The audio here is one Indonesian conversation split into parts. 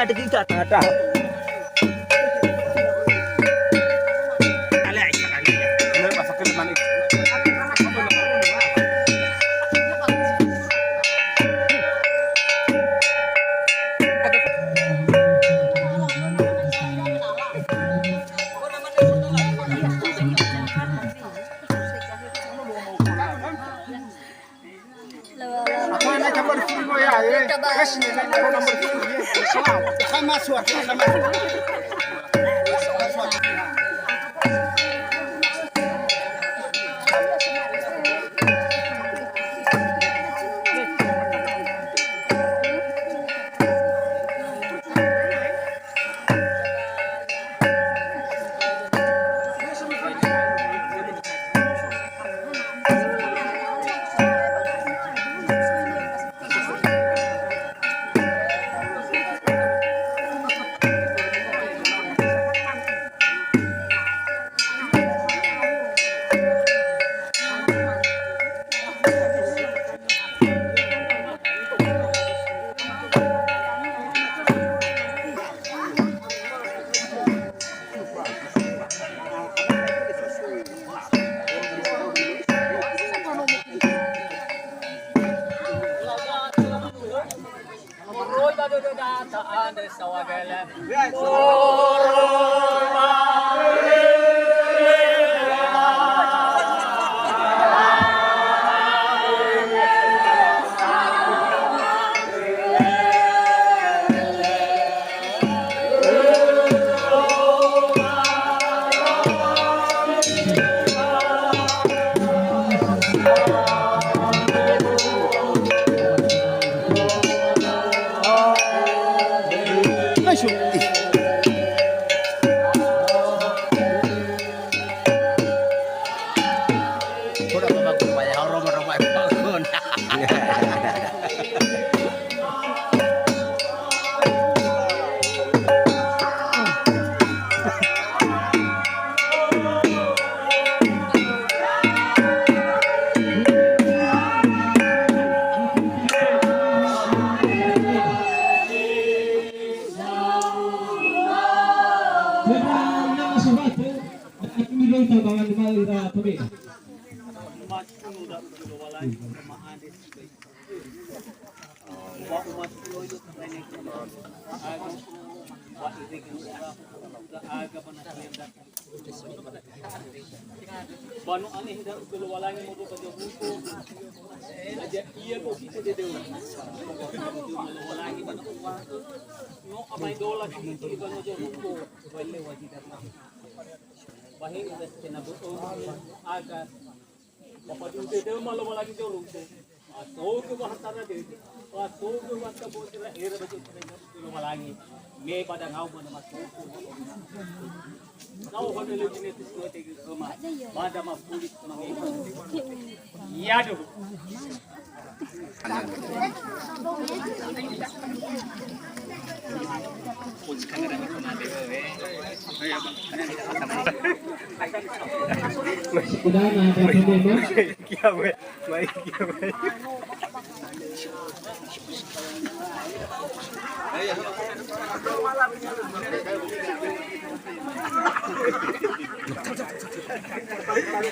ada kita ada. Banu aneh dah kelualangi mau kerja buku. Aja iya kok kita dia dewa. Kelualangi banu uang. No amai dolar kita banu kerja buku. Boleh wajib dah. Bahin udah kena buku agar bapak tu dia malu lagi jorong tu. Atau ke bahasa dia. Atau ke bahasa boleh era baju kelualangi. Me pada ngau mana masuk. Kau pada lagi ni tu tegi rumah. Pada mah pulis mengi. Ya tu. Pulis kamera ni kena deh. Sudah ada problem. Kia boy, baik kia boy.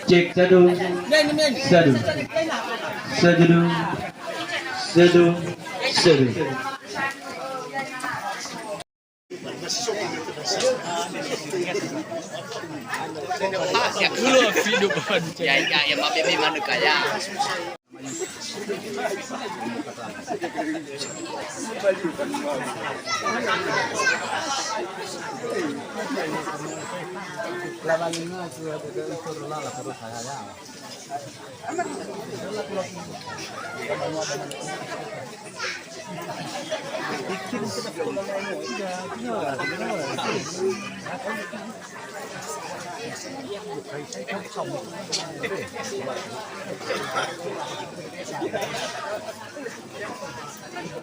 Cek satu, satu, satu, satu, satu. Ya dulu hidup ya mabe mana kaya.